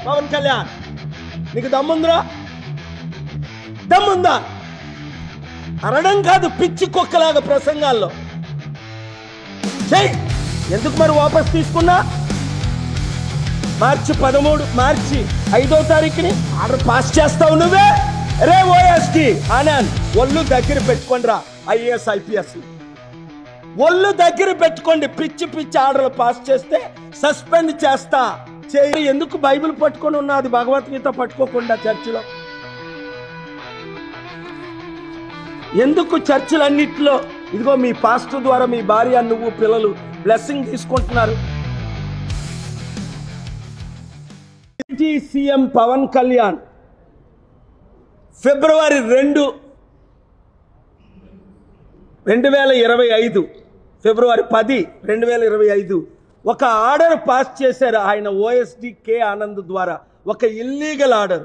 పవన్ కళ్యాణ్, నీకు దమ్ముందిరా? దమ్ముందా? అనడం కాదు, పిచ్చి కుక్కలాగా ప్రసంగాల్లో చెయ్యి. ఎందుకు మరి వాపస్ తీసుకున్నా? మార్చి 5వ తారీఖుని ఆర్డర్ పాస్ చేస్తావు నువ్వే. రే ఓఎస్టీ ఆనంద్, ఒళ్ళు దగ్గర పెట్టుకోండిరా. ఐఏఎస్ ఐపీఎస్ ఒళ్ళు దగ్గర పెట్టుకోండి. పిచ్చి పిచ్చి ఆర్డర్లు పాస్ చేస్తే సస్పెండ్ చేస్తా. ఎందుకు బైబిల్ పట్టుకొని ఉన్నది, భగవద్గీత పట్టుకోకుండా చర్చిలో? ఎందుకు చర్చిలన్నిట్లో ఇదిగో మీ పాస్టర్ ద్వారా మీ భార్య, నువ్వు, పిల్లలు బ్లెస్సింగ్ తీసుకుంటున్నారు? సీఎం పవన్ కళ్యాణ్ ఫిబ్రవరి 2, 2025 ఫిబ్రవరి 10, 2025 ఒక ఆర్డర్ పాస్ చేశారు ఆయన ఓఎస్డి కే ఆనంద్ ద్వారా. ఒక ఇల్లీగల్ ఆర్డర్.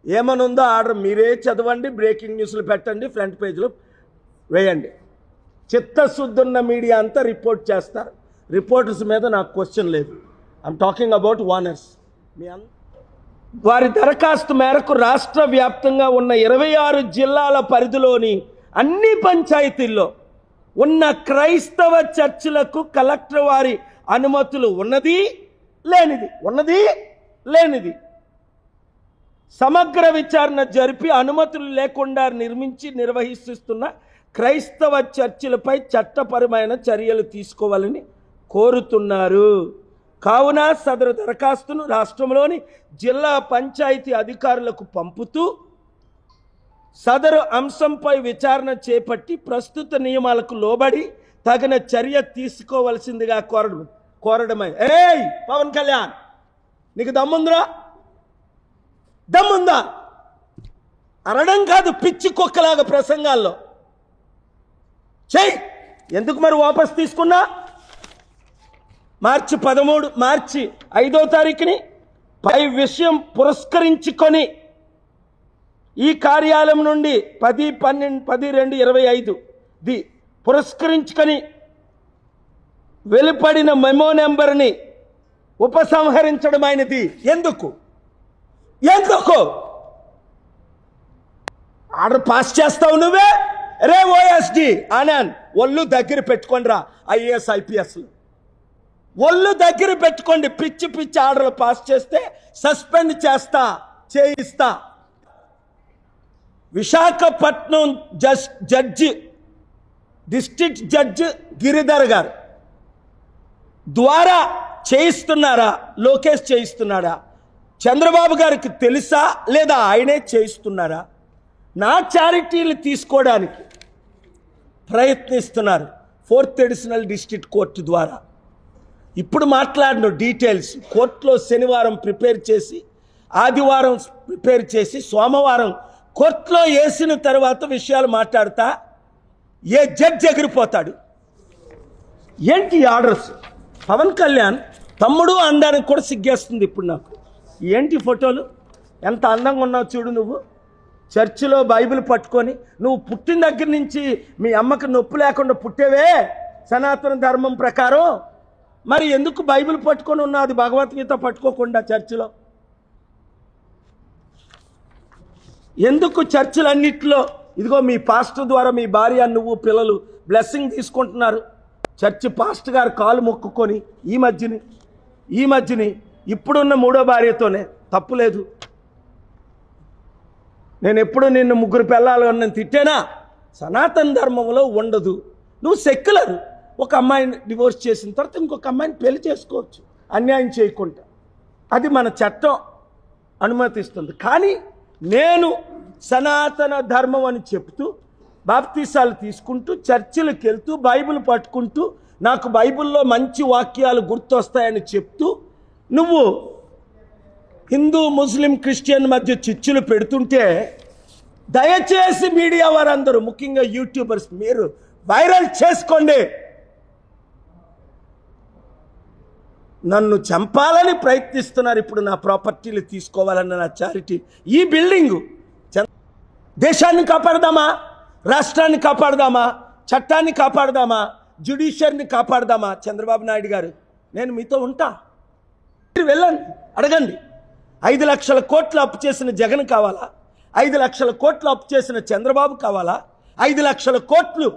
ఏమనుందో ఆర్డర్ మీరే చదవండి, బ్రేకింగ్ న్యూస్లు పెట్టండి, ఫ్రంట్ పేజ్లో వేయండి. చిత్తశుద్ధున్న మీడియా అంతా రిపోర్ట్ చేస్తారు. రిపోర్టర్స్ మీద నాకు క్వశ్చన్ లేదు. I'm talking about owners. వారి దరఖాస్తు మేరకు రాష్ట్ర వ్యాప్తంగా ఉన్న 26 జిల్లాల పరిధిలోని అన్ని పంచాయతీల్లో ఉన్న క్రైస్తవ చర్చిలకు కలెక్టర్ వారి అనుమతులు ఉన్నది లేనిది సమగ్ర విచారణ జరిపి అనుమతులు లేకుండా నిర్వహిస్తున్న క్రైస్తవ చర్చిలపై చట్టపరమైన చర్యలు తీసుకోవాలని కోరుతున్నారు. కావున సదరు దరఖాస్తును రాష్ట్రంలోని జిల్లా పంచాయతీ అధికారులకు పంపుతూ సదరు అంశంపై విచారణ చేపట్టి ప్రస్తుత నియమాలకు లోబడి తగిన చర్య తీసుకోవలసిందిగా కోరడమే. ఏయ్ పవన్ కళ్యాణ్, నీకు దమ్ముందిరా? దమ్ముందా? అనడం కాదు, పిచ్చి కుక్కలాగా ప్రసంగాల్లో చెయ్యి. ఎందుకు మరి వాపస్ తీసుకున్నా? మార్చి 5వ తారీఖుని పై విషయం పురస్కరించుకొని ఈ కార్యాలయం నుండి 10/12/25 పురస్కరించుకొని వెలుపడిన మెమో నెంబర్ని ఉపసంహరించడమైనది. ఎందుకు ఆర్డర్ పాస్ చేస్తావు నువ్వే. రే ఓఎస్డి ఆనంద్, ఒళ్ళు దగ్గర పెట్టుకోండిరా. ఐఏఎస్ ఐపీఎస్ ఒళ్ళు దగ్గర పెట్టుకోండి. పిచ్చి పిచ్చి ఆర్డర్లు పాస్ చేస్తే సస్పెండ్ చేయిస్తా. Visakhapatnam judge, district judge Giridhar గారు ద్వారా చేయిస్తున్నారా? లోకేష్ చేయిస్తున్నాడా? చంద్రబాబు గారికి తెలుసా లేదా ఆయనే చేయిస్తున్నారా? నా చారిటీలు తీసుకోవడానికి ప్రయత్నిస్తున్నారు 4th అడిషనల్ డిస్ట్రిక్ట్ కోర్టు ద్వారా. ఇప్పుడు మాట్లాడిన డీటెయిల్స్ కోర్టులో శనివారం ప్రిపేర్ చేసి, ఆదివారం ప్రిపేర్ చేసి, సోమవారం కోర్టులో వేసిన తర్వాత విషయాలు మాట్లాడతా ఏ జడ్జి ఎగిరిపోతాడు. ఏంటి ఆర్డర్స్? పవన్ కళ్యాణ్ తమ్ముడు అందానికి కూడా సిగ్గేస్తుంది ఇప్పుడు నాకు. ఏంటి ఫోటోలు? ఎంత అందంగా ఉన్నావు చూడు నువ్వు. చర్చిలో బైబిల్ పట్టుకొని నువ్వు పుట్టిన దగ్గర నుంచి మీ అమ్మకి నొప్పి లేకుండా పుట్టేవే సనాతన ధర్మం ప్రకారం. మరి ఎందుకు బైబిల్ పట్టుకొని ఉన్నది, భగవద్గీత పట్టుకోకుండా చర్చిలో? ఎందుకు చర్చిలన్నిట్లో ఇదిగో మీ పాస్టర్ ద్వారా మీ భార్య, నువ్వు, పిల్లలు బ్లెస్సింగ్ తీసుకుంటున్నారు? చర్చి పాస్టర్ గారు కాలు మొక్కుకొని ఈ మధ్యని ఇప్పుడున్న 3వ భార్యతోనే తప్పులేదు. నేను ఎప్పుడు నిన్ను 3 పిల్లలు అన్న తిట్టేనా? సనాతన ధర్మంలో ఉండదు. నువ్వు సెక్యులర్. ఒక అమ్మాయిని డివోర్స్ చేసిన తర్వాత ఇంకొక అమ్మాయిని పెళ్లి చేసుకోవచ్చు అన్యాయం చేయకుండా. అది మన చట్టం అనుమతిస్తుంది. కానీ నేను సనాతన ధర్మం అని చెప్తూ బాప్తీసాలు తీసుకుంటూ చర్చిలకు వెళ్తూ బైబిల్ పట్టుకుంటూ నాకు బైబిల్లో మంచి వాక్యాలు గుర్తొస్తాయని చెప్తూ నువ్వు హిందూ, ముస్లిం, క్రిస్టియన్ మధ్య చిచ్చులు పెడుతుంటే దయచేసి మీడియా వారందరూ, ముఖ్యంగా యూట్యూబర్స్, మీరు వైరల్ చేసుకోండి. నన్ను చంపాలని ప్రయత్నిస్తున్నారు. ఇప్పుడు నా ప్రాపర్టీలు తీసుకోవాలన్న నా చారిటీ. ఈ బిల్డింగు దేశాన్ని కాపాడదామా? రాష్ట్రాన్ని కాపాడదామా? చట్టాన్ని కాపాడదామా? జ్యుడిషియరీని కాపాడదామా? చంద్రబాబు నాయుడు గారు, నేను మీతో ఉంటా. వెళ్ళండి, అడగండి. 5 లక్షల కోట్లు అప్పు చేసిన జగన్ కావాలా? 5 లక్షల కోట్లు అప్పు చేసిన చంద్రబాబు కావాలా? 5 లక్షల కోట్లు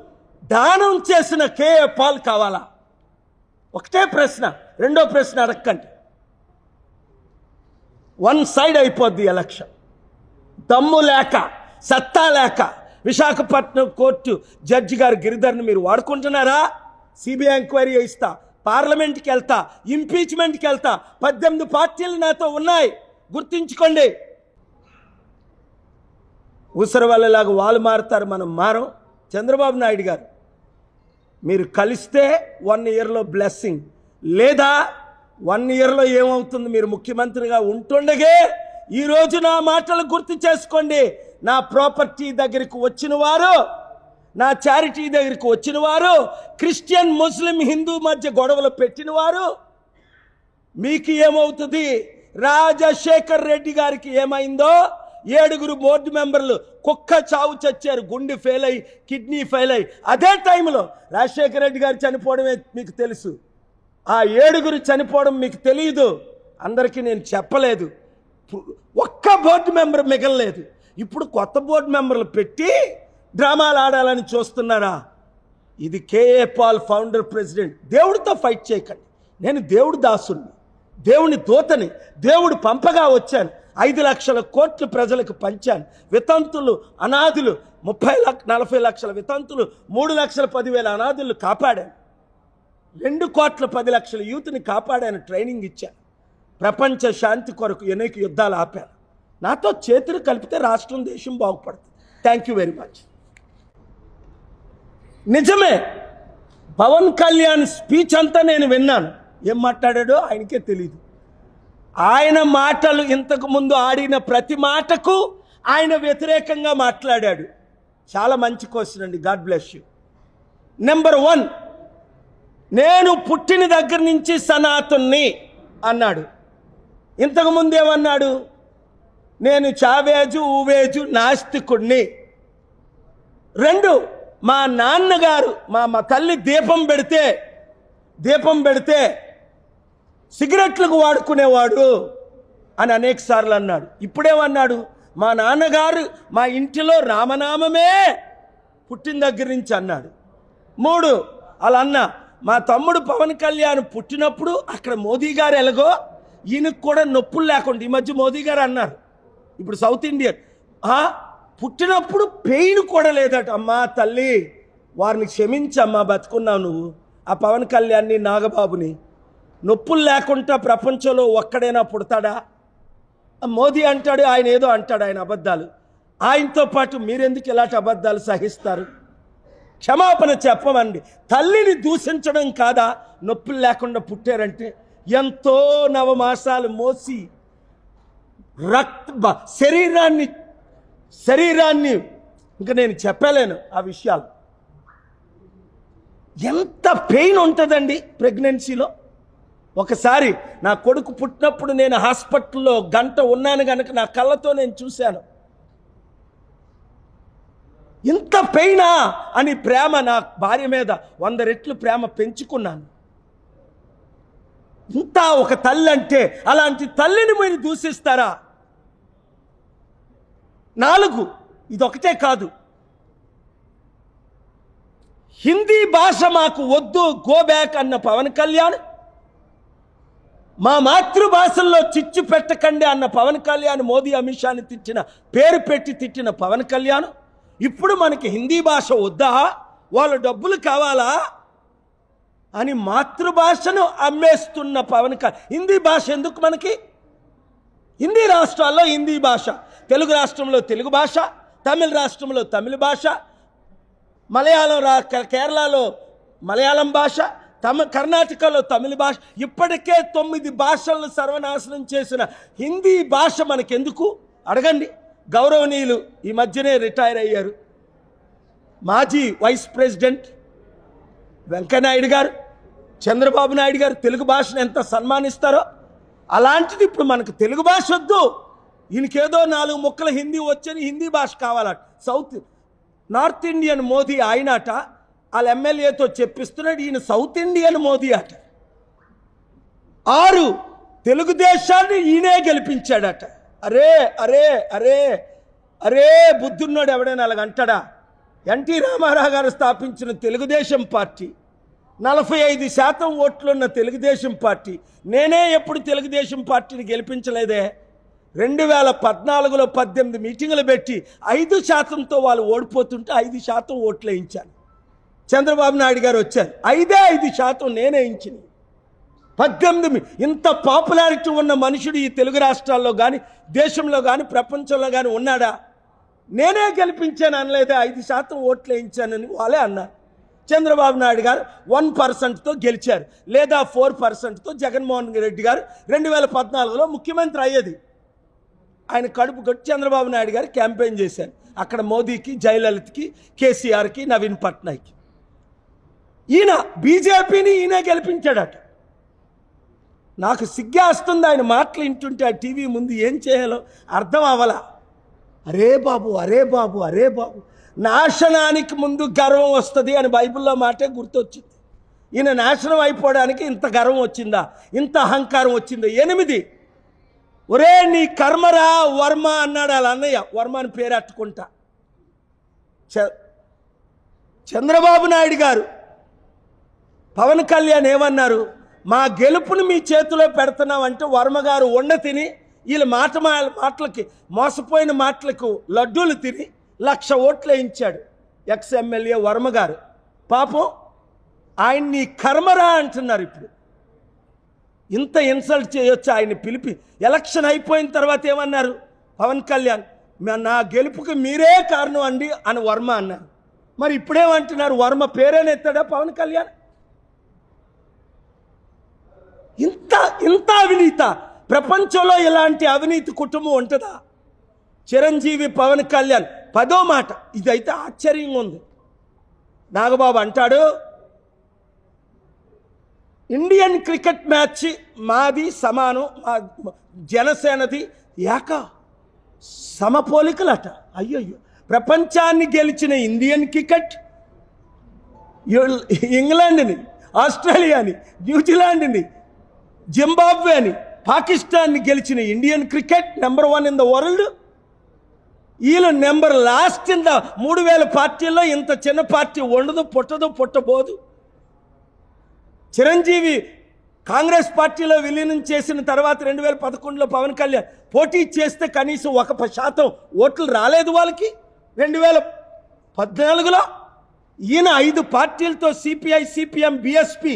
దానం చేసిన కేఏ పాల్ కావాలా? ఒకటే ప్రశ్న. రెండో ప్రశ్న అడగండి. వన్ సైడ్ అయిపోద్ది ఎలక్షన్. దమ్ము లేక, సత్తా లేక విశాఖపట్నం కోర్టు జడ్జి గారు గిరిధర్ని మీరు వాడుకుంటున్నారా? సిబిఐ ఎంక్వైరీ ఇస్తా, పార్లమెంట్కి వెళ్తా, ఇంపీచ్మెంట్కి వెళ్తా, 18 పార్టీలు నాతో ఉన్నాయి, గుర్తించుకోండి. ఊసరి వాళ్ళలాగా వాళ్ళు మారుతారు, మనం మారం. చంద్రబాబు నాయుడు గారు మీరు కలిస్తే 1 ఇయర్లో బ్లెస్సింగ్, లేదా 1 ఇయర్లో ఏమవుతుంది? మీరు ముఖ్యమంత్రిగా ఉంటుండగే ఈరోజు నా మాటలు గుర్తు చేసుకోండి. నా ప్రాపర్టీ దగ్గరికి వచ్చిన వారు, నా చారిటీ దగ్గరికి వచ్చిన వారు, క్రిస్టియన్ ముస్లిం హిందూ మధ్య గొడవలు పెట్టిన వారు, మీకు ఏమవుతుంది? రాజశేఖర్ రెడ్డి గారికి ఏమైందో 7 బోర్డు మెంబర్లు కుక్క చావు చచ్చారు, గుండె ఫెయిల్ అయ్యి, కిడ్నీ ఫెయిల్ అయ్యి. అదే టైంలో రాజశేఖర్ రెడ్డి గారు చనిపోవడమే మీకు తెలుసు. ఆ 7 చనిపోవడం మీకు తెలియదు. అందరికీ నేను చెప్పలేదు. ఒక్క బోర్డు మెంబర్ మిగలలేదు. ఇప్పుడు కొత్త బోర్డు మెంబర్లు పెట్టి డ్రామాలు ఆడాలని చూస్తున్నారా? ఇది కేఏ పాల్ ఫౌండర్ ప్రెసిడెంట్. దేవుడితో ఫైట్ చేయకండి. నేను దేవుడి దాసుని, దేవుని దూతని, దేవుడు పంపగా వచ్చాను. 5 లక్షల కోట్లు ప్రజలకు పంచాను. వితంతులు, అనాథులు 40 లక్షల వితంతులు, 3,10,000 అనాథులు కాపాడాను. 2,10,00,000 యూత్ని కాపాడాను, ట్రైనింగ్ ఇచ్చాను. ప్రపంచ శాంతి కొరకు అనేక యుద్ధాలు ఆపాను. నాతో చేతులు కలిపితే రాష్ట్రం, దేశం బాగుపడుతుంది. Thank you very much. నిజమే, పవన్ కళ్యాణ్ స్పీచ్ అంతా నేను విన్నాను. ఏం మాట్లాడాడో ఆయనకే తెలియదు. ఆయన మాటలు, ఇంతకు ముందు ఆడిన ప్రతి మాటకు ఆయన వ్యతిరేకంగా మాట్లాడాడు. చాలా మంచి క్వశ్చన్ అండి. God bless you. నెంబర్ 1, నేను పుట్టిన దగ్గర నుంచి సనాతన్ని అన్నాడు. ఇంతకుముందు ఏమన్నాడు? నేను చావేజు, ఊవేజు, నాస్తికుణ్ణి. 2, మా నాన్నగారు, మా తల్లి దీపం పెడితే సిగరెట్లకు వాడుకునేవాడు అని అనేక సార్లు అన్నాడు. ఇప్పుడేమన్నాడు? మా నాన్నగారు మా ఇంటిలో రామనామమే పుట్టిన దగ్గర నుంచి అన్నాడు. 3, అలా అన్న మా తమ్ముడు పవన్ కళ్యాణ్ పుట్టినప్పుడు అక్కడ మోదీ గారు ఎలాగో ఈయనకు కూడా నొప్పులు లేకుండా, ఈ మధ్య మోదీ గారు అన్నారు, ఇప్పుడు సౌత్ ఇండియన్ పుట్టినప్పుడు పెయిన్ కూడా లేదట. అమ్మా తల్లి, వారిని క్షమించమ్మా, బతుకున్నావు నువ్వు. ఆ పవన్ కళ్యాణ్ని, నాగబాబుని నొప్పులు లేకుండా ప్రపంచంలో ఒక్కడైనా పుడతాడా? మోదీ అంటాడు, ఆయన ఏదో అంటాడు, ఆయన అబద్ధాలు. ఆయనతో పాటు మీరెందుకు ఇలాంటి అబద్ధాలు సహిస్తారు? క్షమాపణ చెప్పమండి. తల్లిని దూషించడం కాదా నొప్పులు లేకుండా పుట్టారంటే? ఎంతో నవమాసాలు మోసి శరీరాన్ని ఇంకా నేను చెప్పలేను ఆ విషయాలు. ఎంత పెయిన్ ఉంటుందండి ప్రెగ్నెన్సీలో. ఒకసారి నా కొడుకు పుట్టినప్పుడు నేను హాస్పిటల్లో 1 గంట ఉన్నాను కనుక నా కళ్ళతో నేను చూశాను. ఇంత పెయినా అని ప్రేమ, నా భార్య మీద 100 రెట్లు ప్రేమ పెంచుకున్నాను. ఇంత ఒక తల్లి అంటే, అలాంటి తల్లిని మీరు దూషిస్తారా? 4, ఇదొకటే కాదు, హిందీ భాష మాకు వద్దు, గో బ్యాక్ అన్న పవన్ కళ్యాణ్, మా మాతృభాషల్లో చిచ్చు పెట్టకండి అన్న పవన్ కళ్యాణ్, మోదీ అమిత్ షాని తిట్టిన, పేరు పెట్టి తిట్టిన పవన్ కళ్యాణ్, ఇప్పుడు మనకి హిందీ భాష వద్దా, వాళ్ళ డబ్బులు కావాలా అని మాతృభాషను అమ్మేస్తున్న పవన్ కళ్యాణ్. హిందీ భాష ఎందుకు మనకి? హిందీ రాష్ట్రాల్లో హిందీ భాష, తెలుగు రాష్ట్రంలో తెలుగు భాష, తమిళ రాష్ట్రంలో తమిళ భాష, మలయాళం కేరళలో మలయాళం భాష, కర్ణాటకలో తమిళ భాష. ఇప్పటికే 9 భాషలను సర్వనాశనం చేసిన హిందీ భాష మనకెందుకు అడగండి. గౌరవనీయులు ఈ మధ్యనే రిటైర్ అయ్యారు మాజీ వైస్ ప్రెసిడెంట్ వెంకయ్యనాయుడు గారు, చంద్రబాబు నాయుడు గారు తెలుగు భాషను ఎంత సన్మానిస్తారో, అలాంటిది ఇప్పుడు మనకు తెలుగు భాష వద్దు, ఈయనకేదో 4 ముక్కల హిందీ వచ్చని హిందీ భాష కావాలట. నార్త్ ఇండియన్ మోదీ ఆయనట, వాళ్ళ ఎమ్మెల్యేతో చెప్పిస్తున్నాడు, ఈయన సౌత్ ఇండియన్ మోదీ అట. 6 తెలుగుదేశాన్ని ఈయనే గెలిపించాడట. అరే అరే అరే అరే బుద్ధున్నోడు ఎవడైనా అలాగ అంటాడా? ఎన్టీ రామారావు గారు స్థాపించిన తెలుగుదేశం పార్టీ 45% ఓట్లున్న తెలుగుదేశం పార్టీ, నేనే ఎప్పుడు తెలుగుదేశం పార్టీని గెలిపించలేదే. 2014లో 18 మీటింగులు పెట్టి 5%తో వాళ్ళు ఓడిపోతుంటే 5% ఓట్లు వేయించాను. చంద్రబాబు నాయుడు గారు వచ్చారు, 5% నేనే వేయించింది. 18 ఇంత పాపులారిటీ ఉన్న మనుషుడు ఈ తెలుగు రాష్ట్రాల్లో కానీ దేశంలో కానీ ప్రపంచంలో కానీ ఉన్నాడా? నేనే గెలిపించాను అనలేదే, 5% ఓట్లు వేయించానని వాళ్ళే అన్నారు. చంద్రబాబు నాయుడు గారు 1%తో గెలిచారు, లేదా 4%తో జగన్మోహన్ రెడ్డి గారు 2014లో ముఖ్యమంత్రి అయ్యేది. ఆయన కడుపు కొట్టి చంద్రబాబు నాయుడు గారు క్యాంపెయిన్ చేశారు. అక్కడ మోదీకి, జయలలితకి, కేసీఆర్కి, నవీన్ పట్నాయక్కి. ఈయన బీజేపీని ఈయనే గెలిపించాడట. నాకు సిగ్గేస్తుంది ఆయన మాటలు వింటుంటే. ఆ టీవీ ముందు ఏం చేయాలో అర్థం అవ్వలా. అరే బాబు అరే బాబు అరే బాబు, నాశనానికి ముందు గర్వం వస్తుంది అని బైబిల్లో మాటే గుర్తొచ్చింది. ఈయన నాశనం అయిపోవడానికి ఇంత గర్వం వచ్చిందా, ఇంత అహంకారం వచ్చిందా? 8 ఒరే నీ కర్మరా వర్మ అన్నాడు వాళ్ళ అన్నయ్య. వర్మ అని పేరు అట్టుకుంటా. చంద్రబాబు నాయుడు గారు పవన్ కళ్యాణ్ ఏమన్నారు? మా గెలుపుని మీ చేతిలో పెడుతున్నామంటే వర్మ గారు వండ తిని వీళ్ళ మాటలకి మోసపోయిన మాటలకు లడ్డూలు తిని 1,00,000 ఓట్లు వేయించాడు ఎక్స్ ఎమ్మెల్యే వర్మ గారు. పాపం ఆయన్ని కర్మరా అంటున్నారు. ఇప్పుడు ఇంత ఇన్సల్ట్ చేయొచ్చు ఆయన పిలిపి? ఎలక్షన్ అయిపోయిన తర్వాత ఏమన్నారు పవన్ కళ్యాణ్? నా గెలుపుకి మీరే కారణం అండి అని వర్మ అన్నారు. మరి ఇప్పుడేమంటున్నారు? వర్మ పేరేనెత్తాడా పవన్ కళ్యాణ్? ఇంత అవినీత ప్రపంచంలో ఇలాంటి అవినీతి కుటుంబం ఉంటుందా? చిరంజీవి పవన్ కళ్యాణ్ 10వ మాట, ఇదైతే ఆశ్చర్యంగా ఉంది. నాగబాబు అంటాడు, ఇండియన్ క్రికెట్ మ్యాచ్ మాది సమానం, మా జనసేనది సమపోలికలట. అయ్యయ్యో, ప్రపంచాన్ని గెలిచిన ఇండియన్ క్రికెట్ ఇంగ్లాండ్ని, ఆస్ట్రేలియాని, న్యూజిలాండ్ని, జింబాబ్వేని, పాకిస్తాన్ని గెలిచిన Indian cricket number 1 in the world. వీళ్ళు నెంబర్ లాస్ట్ ఇన్ ద 3000 పార్టీల్లో ఇంత చిన్న పార్టీ ఉండదు, పుట్టబోదు. చిరంజీవి కాంగ్రెస్ పార్టీలో విలీనం చేసిన తర్వాత 2011లో పవన్ కళ్యాణ్ పోటీ చేస్తే కనీసం 1% ఓట్లు రాలేదు వాళ్ళకి. 2014లో ఈయన 5 పార్టీలతో సిపిఐ, సిపిఎం, బిఎస్పి,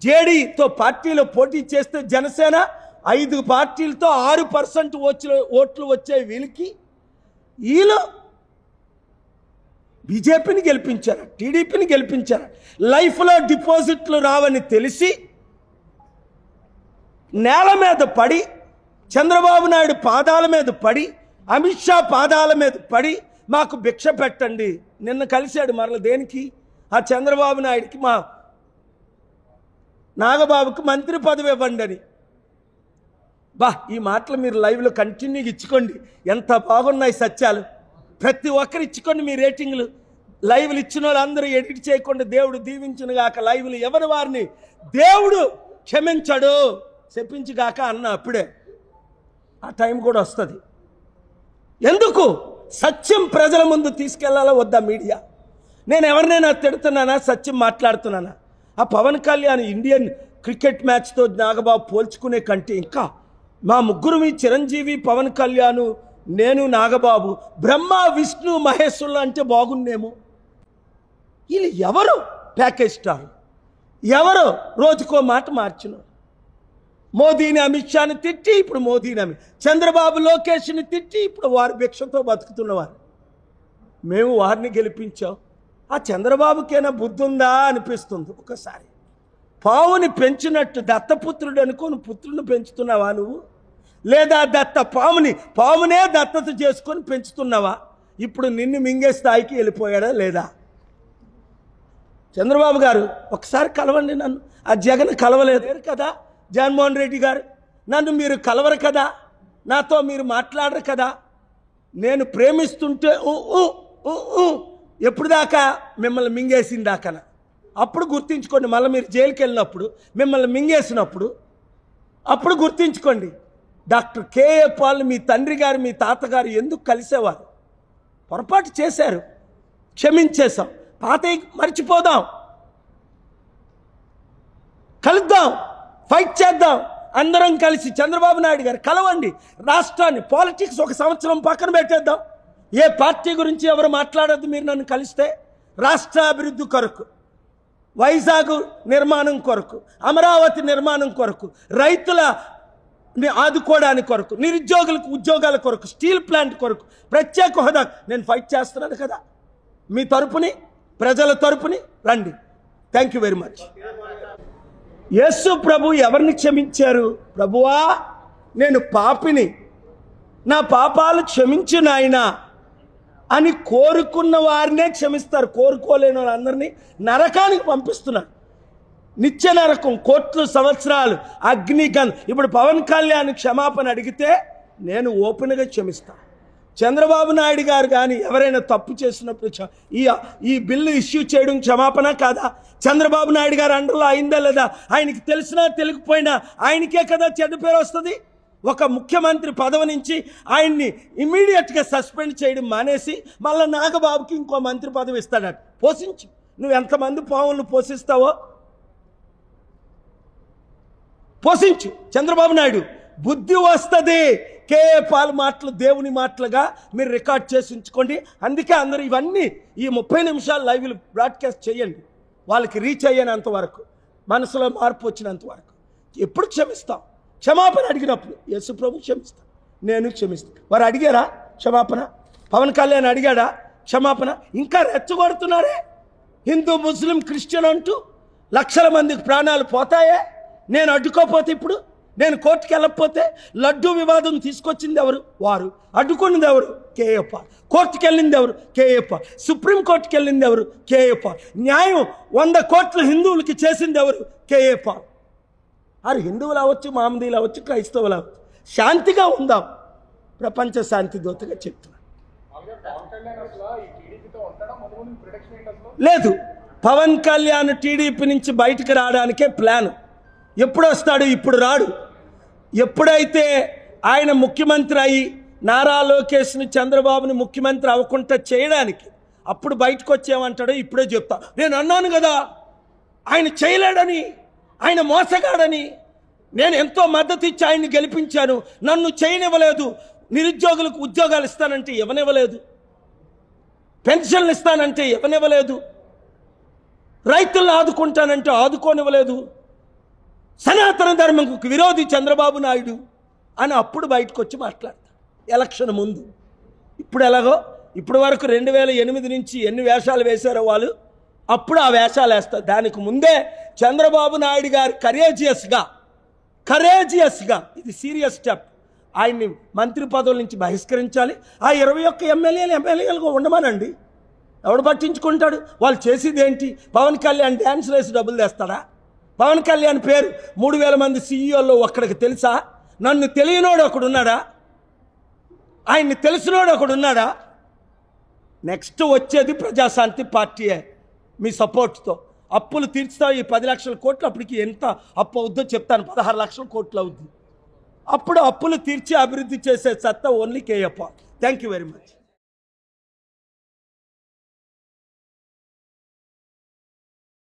జేడీతో పార్టీలో పోటీ చేస్తే జనసేన 5 పార్టీలతో 6% ఓట్లు వచ్చాయి వీళ్ళకి. వీళ్ళు బీజేపీని గెలిపించారు, టీడీపీని గెలిపించారు. లైఫ్లో డిపాజిట్లు రావని తెలిసి నేల మీద పడి, చంద్రబాబు నాయుడు పాదాల మీద పడి, అమిత్ షా పాదాల మీద పడి మాకు భిక్ష పెట్టండి. నిన్న కలిశాడు మరల దేనికి? ఆ చంద్రబాబు నాయుడికి మా నాగబాబుకి మంత్రి పదవి ఇవ్వండి అని. ఈ మాటలు మీరు లైవ్లో కంటిన్యూగా ఇచ్చుకోండి. ఎంత బాగున్నాయి సత్యాలు. ప్రతి ఒక్కరు ఇచ్చుకోండి మీ రేటింగ్లు. లైవ్లు ఇచ్చిన వాళ్ళందరూ ఎడిట్ చేయకుండా దేవుడు దీవించును గాక. లైవ్లు ఎవరి వారిని దేవుడు క్షమించడు, చెప్పించుగాక అన్న అప్పుడే ఆ టైం కూడా వస్తుంది. ఎందుకు? సత్యం ప్రజల ముందు తీసుకెళ్లాలా వద్దా మీడియా? నేను ఎవరినైనా తిడుతున్నానా? సత్యం మాట్లాడుతున్నానా? ఆ పవన్ కళ్యాణ్ ఇండియన్ క్రికెట్ మ్యాచ్తో నాగబాబు పోల్చుకునే కంటే ఇంకా మా ముగ్గురు, మీ చిరంజీవి, పవన్ కళ్యాణ్, నేను, నాగబాబు, బ్రహ్మ, విష్ణు, మహేశ్వరులు అంటే బాగుండేమో. వీళ్ళు ఎవరు ప్యాకేజ్ స్టార్? ఎవరు రోజుకో మాట మార్చిన? మోదీని, అమిత్ షాని తిట్టి ఇప్పుడు మోదీని, చంద్రబాబు, లోకేష్ని తిట్టి ఇప్పుడు వారి భిక్షతో బతుకుతున్నవారు. మేము వారిని గెలిపించాం. ఆ చంద్రబాబుకైనా బుద్ధి ఉందా అనిపిస్తుంది ఒకసారి. పావుని పెంచినట్టు దత్తపుత్రుడు అనుకోని పుత్రుని పెంచుతున్నావా నువ్వు? లేదా పామునే దత్తత చేసుకొని పెంచుతున్నావా? ఇప్పుడు నిన్ను మింగే స్థాయికి వెళ్ళిపోయాడా లేదా? చంద్రబాబు గారు ఒకసారి కలవండి నన్ను. ఆ జగన్ కలవలేదు కదా, జగన్మోహన్ రెడ్డి గారు నన్ను మీరు కలవరు కదా, నాతో మీరు మాట్లాడరు కదా. నేను ప్రేమిస్తుంటే ఎప్పుడు దాకా మిమ్మల్ని మింగేసిన దాకా అప్పుడు గుర్తించుకోండి. మళ్ళీ మీరు జైలుకి వెళ్ళినప్పుడు, మిమ్మల్ని మింగేసినప్పుడు అప్పుడు గుర్తించుకోండి, డాక్టర్ కేఏ పాల్ మీ తండ్రి గారు మీ తాతగారు ఎందుకు కలిసేవారు? పొరపాటు చేశారు, క్షమించేశాం, పాత మర్చిపోదాం, కలుద్దాం, ఫైట్ చేద్దాం, అందరం కలిసి. చంద్రబాబు నాయుడు గారు కలవండి, రాష్ట్రాన్ని పాలిటిక్స్ ఒక సంవత్సరం పక్కన పెట్టేద్దాం. ఏ పార్టీ గురించి ఎవరు మాట్లాడద్దు. మీరు నన్ను కలిస్తే రాష్ట్ర అభివృద్ధి కొరకు, వైజాగ్ నిర్మాణం కొరకు, అమరావతి నిర్మాణం కొరకు, రైతులని ఆదుకోవడానికి కొరకు, నిరుద్యోగులకు ఉద్యోగాల కొరకు, స్టీల్ ప్లాంట్ కొరకు, ప్రత్యేక హోదా నేను ఫైట్ చేస్తున్నాను కదా. మీ తరపుని, ప్రజల తరపుని రండి. Thank you very much. Yesu ప్రభు ఎవరిని క్షమించారు? ప్రభువా నేను పాపిని, నా పాపాలు క్షమించు నాయనా అని కోరుకున్న వారినే క్షమిస్తారు. కోరుకోలేని వాళ్ళందరినీ నరకానికి పంపిస్తున్నారు. నిత్య నరకం, కోట్ల సంవత్సరాలు, అగ్నిగన్. ఇప్పుడు పవన్ కళ్యాణ్ క్షమాపణ అడిగితే నేను ఓపెన్గా క్షమిస్తాను. చంద్రబాబు నాయుడు గారు కానీ ఎవరైనా తప్పు చేసినప్పుడు ఈ బిల్లు ఇష్యూ చేయడం క్షమాపణ కాదా? చంద్రబాబు నాయుడు గారు అండర్లో అయిందా లేదా? ఆయనకి తెలిసినా తెలియకపోయినా ఆయనకే కదా చెడ్డ పేరు వస్తుంది. ఒక ముఖ్యమంత్రి పదవి నుంచి ఆయన్ని ఇమీడియట్గా సస్పెండ్ చేయడం మానేసి మళ్ళీ నాగబాబుకి ఇంకో మంత్రి పదవి ఇస్తాడట. పోషించు, నువ్వు ఎంతమంది పావులను పోషిస్తావో పోషించు. చంద్రబాబు నాయుడు బుద్ధి వస్తుంది. కేఏ పాల్ మాటలు దేవుని మాటలుగా మీరు రికార్డ్ చేసి ఉంచుకోండి. అందుకే అందరూ ఇవన్నీ ఈ 30 నిమిషాలు లైవ్లు బ్రాడ్కాస్ట్ చేయండి. వాళ్ళకి రీచ్ అయ్యేంత వరకు, మనసులో మార్పు వచ్చినంత వరకు. ఎప్పుడు క్షమిస్తాం? క్షమాపణ అడిగినప్పుడు యేసు ప్రభు క్షమిస్తాం, నేను క్షమిస్తాను. వారు అడిగారా క్షమాపణ? పవన్ కళ్యాణ్ అడిగాడా క్షమాపణ? ఇంకా రెచ్చగొడుతున్నారే. హిందూ, ముస్లిం, క్రిస్టియన్ అంటూ లక్షల మందికి ప్రాణాలు పోతాయే. నేను అడ్డుకోపోతే, ఇప్పుడు నేను కోర్టుకు వెళ్ళకపోతే, లడ్డూ వివాదం తీసుకొచ్చింది ఎవరు? వారు. అడ్డుకున్నది ఎవరు? కేఏ పాల్. కోర్టుకు వెళ్ళింది ఎవరు? కేఏ పాల్. సుప్రీంకోర్టుకి వెళ్ళింది ఎవరు? కేఏ పాల్. న్యాయం 100 కోట్ల హిందువులకి చేసింది ఎవరు? కేఏ పాల్. వారు హిందువులు అవ్వచ్చు, మహమ్మదీలు అవ్వచ్చు, క్రైస్తవులు అవ్వచ్చు. శాంతిగా ఉందాం. ప్రపంచ శాంతి దూతగా చెప్తున్నాను. లేదు, పవన్ కళ్యాణ్ టీడీపీ నుంచి బయటకు రావడానికే ప్లాన్. ఎప్పుడు వస్తాడు? ఇప్పుడు రాడు. ఎప్పుడైతే ఆయన ముఖ్యమంత్రి అయ్యి నారా లోకేష్ని, చంద్రబాబుని ముఖ్యమంత్రి అవ్వకుండా చేయడానికి అప్పుడు బయటకు వచ్చేమంటాడో ఇప్పుడే చెప్తా. నేను అన్నాను కదా ఆయన చేయలేడని, ఆయన మోసగాడని. నేను ఎంతో మద్దతు ఇచ్చి ఆయన్ని గెలిపించాను. నన్ను చేయనివ్వలేదు. నిరుద్యోగులకు ఉద్యోగాలు ఇస్తానంటే ఇవ్వనివ్వలేదు. పెన్షన్లు ఇస్తానంటే ఇవ్వనివ్వలేదు. రైతులను ఆదుకుంటానంటే ఆదుకోనివ్వలేదు. సనాతన ధర్మంకు విరోధి చంద్రబాబు నాయుడు అని అప్పుడు బయటకు వచ్చి మాట్లాడతారు ఎలక్షన్ ముందు. ఇప్పుడు ఎలాగో, ఇప్పటి వరకు 2008 నుంచి ఎన్ని వేషాలు వేశారో వాళ్ళు, అప్పుడు ఆ వేషాలు వేస్తారు. దానికి ముందే చంద్రబాబు నాయుడు గారు కరేజియస్గా ఇది సీరియస్ స్టెప్, ఆయన్ని మంత్రి పదవుల నుంచి బహిష్కరించాలి. ఆ 21 ఎమ్మెల్యేలుగా ఉండమనండి. ఎవడు పట్టించుకుంటాడు? వాళ్ళు చేసేది ఏంటి? పవన్ కళ్యాణ్ డ్యాన్స్ వేసి డబ్బులు తెస్తాడా? పవన్ కళ్యాణ్ పేరు 3000 మంది సీఈఓల్లో ఒక్కడికి తెలుసా? నన్ను తెలియనోడు ఒకడున్నాడా? ఆయన్ని తెలిసినోడు ఒకడున్నాడా? నెక్స్ట్ వచ్చేది ప్రజాశాంతి పార్టీయే మీ సపోర్ట్తో. అప్పులు తీర్చుతా ఈ 10 లక్షల కోట్లు. అప్పటికి ఎంత అప్పు అవుద్దో చెప్తాను. 16 లక్షల కోట్లు అవుద్ది. అప్పుడు అప్పులు తీర్చి అభివృద్ధి చేసే సత్తా only KA Paul. Thank you very much.